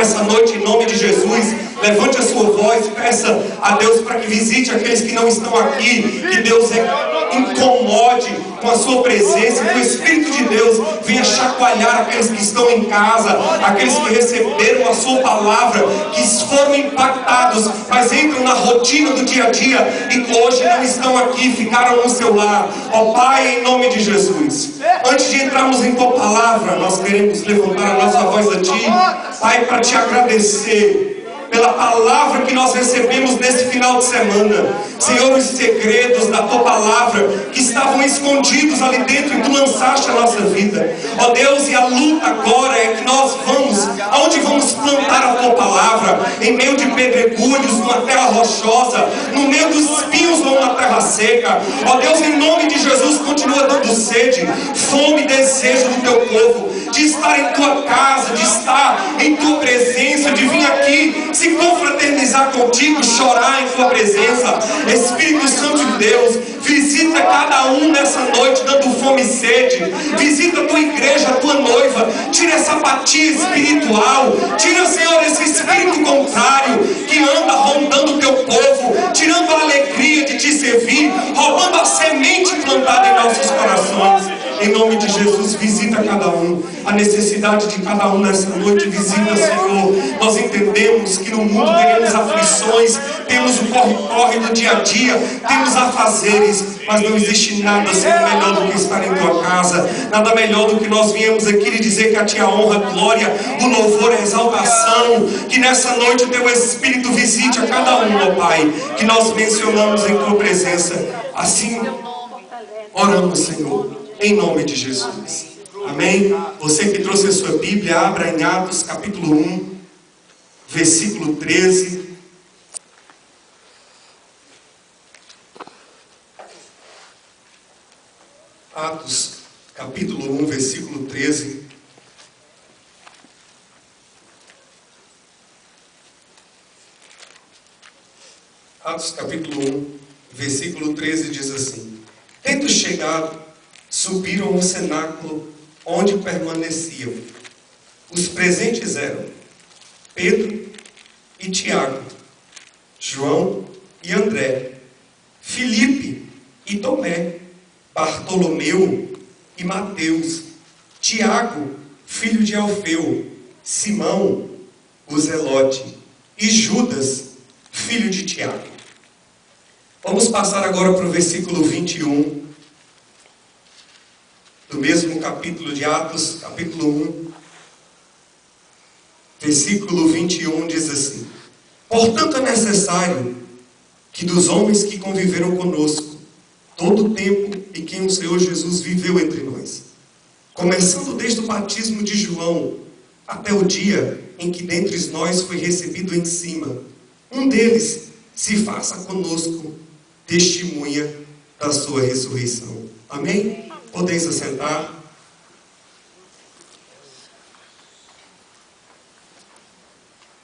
nessa noite em nome de Jesus. Levante a sua voz e peça a Deus para que visite aqueles que não estão aqui. Que Deus incomode com a sua presença, que o Espírito de Deus venha chacoalhar aqueles que estão em casa, aqueles que receberam a sua palavra, que foram impactados, mas entram na rotina do dia a dia e que hoje não estão aqui, ficaram no seu lar. Ó Pai, em nome de Jesus, antes de entrarmos em tua palavra, nós queremos levantar a nossa voz a ti, Pai, para te agradecer pela palavra que nós recebemos nesse final de semana. Senhor, os segredos da tua palavra que estavam escondidos ali dentro e tu lançaste a nossa vida. Ó Deus, e a luta agora é que nós vamos, aonde vamos plantar a tua palavra? Em meio de pedregulhos, numa terra rochosa, no meio dos espinhos ou numa terra seca. Ó Deus, em nome de Jesus, continua dando sede, fome e desejo do teu povo, de estar em tua casa, de estar em tua presença, de vir aqui se confraternizar contigo, chorar em tua presença. Espírito Santo de Deus, visita cada um nessa noite dando fome e sede. Visita a tua igreja, a tua noiva. Tira essa apatia espiritual. Tira, Senhor, esse espírito contrário que anda rondando o teu povo, tirando a alegria de te servir, roubando a semente plantada em nossos corações. Em nome de Jesus, visita cada um, a necessidade de cada um nessa noite. Visita, Senhor. Nós entendemos que no mundo teremos aflições, temos o corre-corre do dia a dia, temos afazeres, mas não existe nada, Senhor, melhor do que estar em tua casa. Nada melhor do que nós viemos aqui lhe dizer que a ti a honra, a glória, o louvor, a exaltação. Que nessa noite o teu Espírito visite a cada um, ó Pai, que nós mencionamos em tua presença. Assim oramos, Senhor, em nome de Jesus. Amém? Você que trouxe a sua Bíblia, abra em Atos capítulo 1, versículo 13. Atos capítulo 1, versículo 13. Atos capítulo 1, versículo 13 diz assim: tendo chegado, subiram ao cenáculo onde permaneciam. Os presentes eram Pedro e Tiago, João e André, Filipe e Tomé, Bartolomeu e Mateus, Tiago, filho de Alfeu, Simão, o Zelote, e Judas, filho de Tiago. Vamos passar agora para o versículo 21, do mesmo capítulo de Atos, capítulo 1, versículo 21, diz assim: portanto é necessário que dos homens que conviveram conosco todo o tempo em que o Senhor Jesus viveu entre nós, começando desde o batismo de João até o dia em que dentre nós foi recebido em cima, um deles se faça conosco testemunha da sua ressurreição. Amém? Podeis assentar.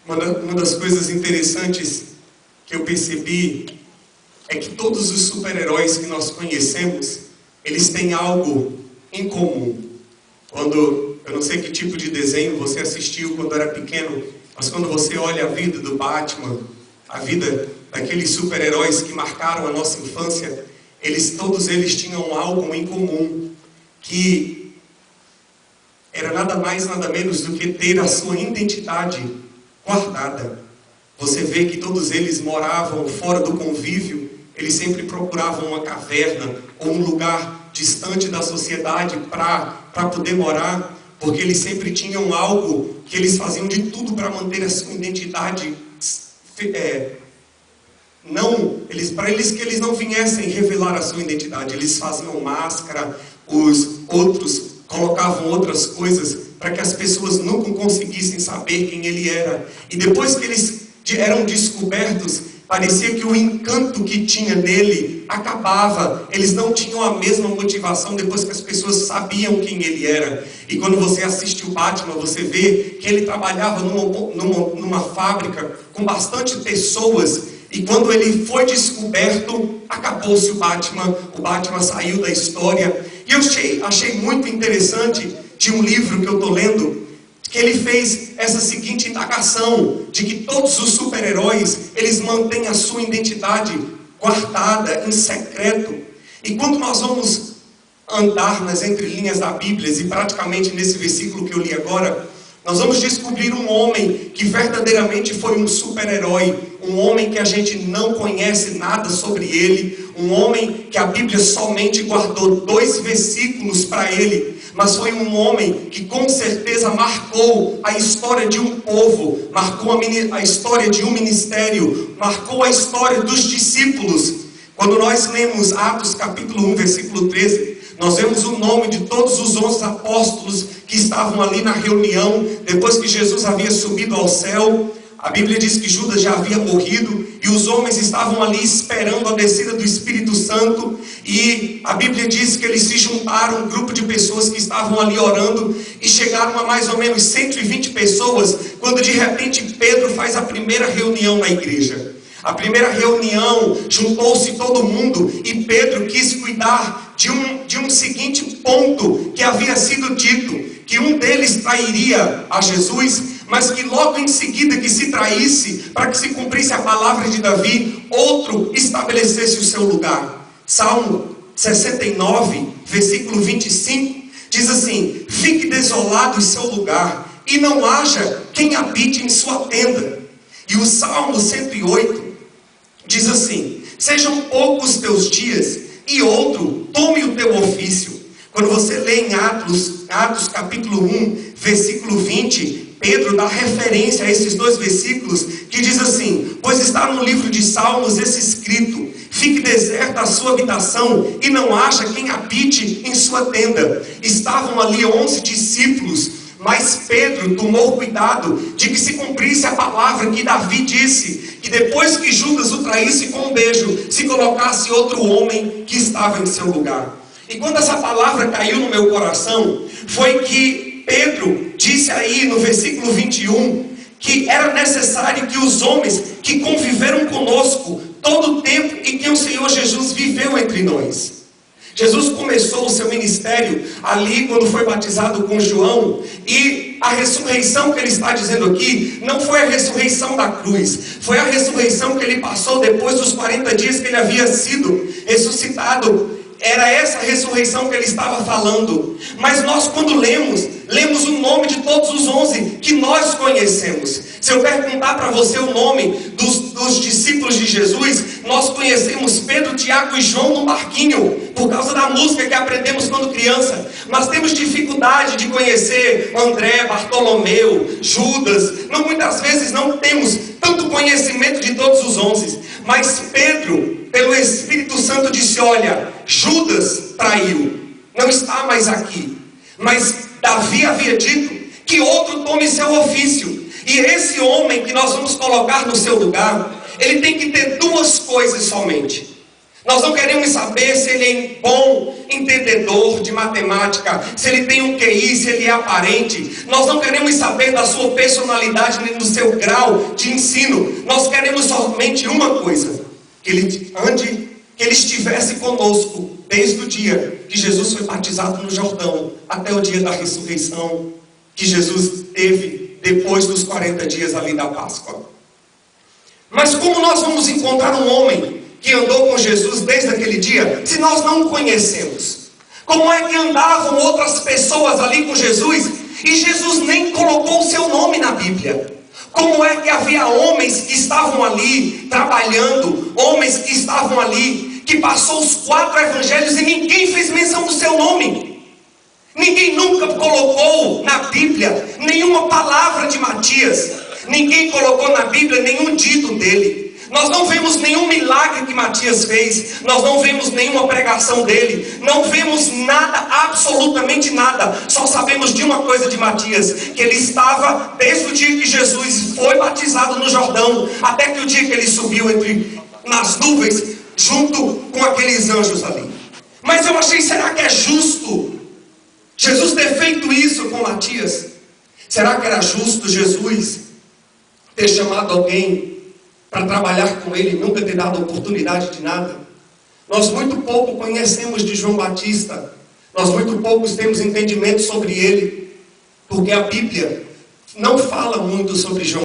Uma das coisas interessantes que eu percebi é que todos os super-heróis que nós conhecemos, eles têm algo em comum. Eu não sei que tipo de desenho você assistiu quando era pequeno, mas quando você olha a vida do Batman, a vida daqueles super-heróis que marcaram a nossa infância, todos eles tinham algo em comum, que era nada mais, nada menos do que ter a sua identidade guardada. Você vê que todos eles moravam fora do convívio, eles sempre procuravam uma caverna ou um lugar distante da sociedade para poder morar, porque eles sempre tinham algo que eles faziam de tudo para manter a sua identidade. Para eles que eles não viessem revelar a sua identidade, eles faziam máscara, os outros colocavam outras coisas para que as pessoas nunca conseguissem saber quem ele era. E depois que eles eram descobertos, parecia que o encanto que tinha nele acabava. Eles não tinham a mesma motivação depois que as pessoas sabiam quem ele era. E quando você assiste o Batman, você vê que ele trabalhava numa fábrica com bastante pessoas. E quando ele foi descoberto, acabou-se o Batman saiu da história. E eu achei muito interessante de um livro que eu estou lendo, que ele fez essa seguinte indagação, de que todos os super-heróis, eles mantêm a sua identidade guardada em secreto. E quando nós vamos andar nas entrelinhas da Bíblia, e praticamente nesse versículo que eu li agora, nós vamos descobrir um homem que verdadeiramente foi um super-herói, um homem que a gente não conhece nada sobre ele, um homem que a Bíblia somente guardou 2 versículos para ele, mas foi um homem que com certeza marcou a história de um povo, marcou a história de um ministério, marcou a história dos discípulos. Quando nós lemos Atos capítulo 1, versículo 13, nós vemos o nome de todos os 11 apóstolos que estavam ali na reunião, depois que Jesus havia subido ao céu. A Bíblia diz que Judas já havia morrido, e os homens estavam ali esperando a descida do Espírito Santo, e a Bíblia diz que eles se juntaram, um grupo de pessoas que estavam ali orando, e chegaram a mais ou menos 120 pessoas, quando de repente Pedro faz a primeira reunião na igreja. A primeira reunião, juntou-se todo mundo, e Pedro quis cuidar de um seguinte ponto que havia sido dito, que um deles trairia a Jesus, mas que logo em seguida que se traísse, para que se cumprisse a palavra de Davi, outro estabelecesse o seu lugar. Salmo 69, versículo 25, diz assim: fique desolado em seu lugar, e não haja quem habite em sua tenda. E o Salmo 108 diz assim: sejam poucos teus dias, e outro tome o teu ofício. Quando você lê em Atos capítulo 1, versículo 20, Pedro dá referência a esses 2 versículos, que diz assim: pois está no livro de Salmos esse escrito: fique deserta a sua habitação, e não haja quem habite em sua tenda. Estavam ali 11 discípulos, mas Pedro tomou cuidado de que se cumprisse a palavra que Davi disse, que depois que Judas o traísse com um beijo, se colocasse outro homem que estava em seu lugar. E quando essa palavra caiu no meu coração, foi que Pedro disse aí no versículo 21, que era necessário que os homens que conviveram conosco todo o tempo em que o Senhor Jesus viveu entre nós. Jesus começou o seu ministério ali quando foi batizado com João, e a ressurreição que ele está dizendo aqui não foi a ressurreição da cruz, foi a ressurreição que ele passou depois dos 40 dias que ele havia sido ressuscitado. Era essa ressurreição que ele estava falando. Mas nós, quando lemos o nome de todos os 11 que nós conhecemos. Se eu perguntar para você o nome dos discípulos de Jesus, nós conhecemos Pedro, Tiago e João no barquinho, por causa da música que aprendemos quando criança. Mas temos dificuldade de conhecer André, Bartolomeu, Judas. Muitas vezes não temos tanto conhecimento de todos os 11. Mas Pedro, pelo Espírito Santo, disse: olha, Judas traiu, não está mais aqui, mas Davi havia dito que outro tome seu ofício, e esse homem que nós vamos colocar no seu lugar, ele tem que ter 2 coisas somente. Nós não queremos saber se ele é bom entendedor de matemática, se ele tem um QI, se ele é aparente. Nós não queremos saber da sua personalidade nem do seu grau de ensino. Nós queremos somente uma coisa: que ele estivesse conosco desde o dia que Jesus foi batizado no Jordão até o dia da ressurreição que Jesus teve depois dos 40 dias ali da Páscoa. Mas como nós vamos encontrar um homem que andou com Jesus desde aquele dia, se nós não o conhecemos? Como é que andavam outras pessoas ali com Jesus e Jesus nem colocou o seu nome na Bíblia? Como é que havia homens que estavam ali trabalhando, homens que estavam ali, que passou os 4 evangelhos e ninguém fez menção do seu nome? Ninguém nunca colocou na Bíblia nenhuma palavra de Matias. Ninguém colocou na Bíblia nenhum dito dele. Nós não vemos nenhum milagre que Matias fez. Nós não vemos nenhuma pregação dele. Não vemos nada, absolutamente nada. Só sabemos de uma coisa de Matias: que ele estava desde o dia que Jesus foi batizado no Jordão até que o dia que ele subiu nas nuvens junto com aqueles anjos ali. Mas eu achei, será que é justo Jesus ter feito isso com Matias? Será que era justo Jesus ter chamado alguém para trabalhar com ele e nunca ter dado oportunidade de nada? Nós muito pouco conhecemos de João Batista. Nós muito poucos temos entendimento sobre ele, porque a Bíblia não fala muito sobre João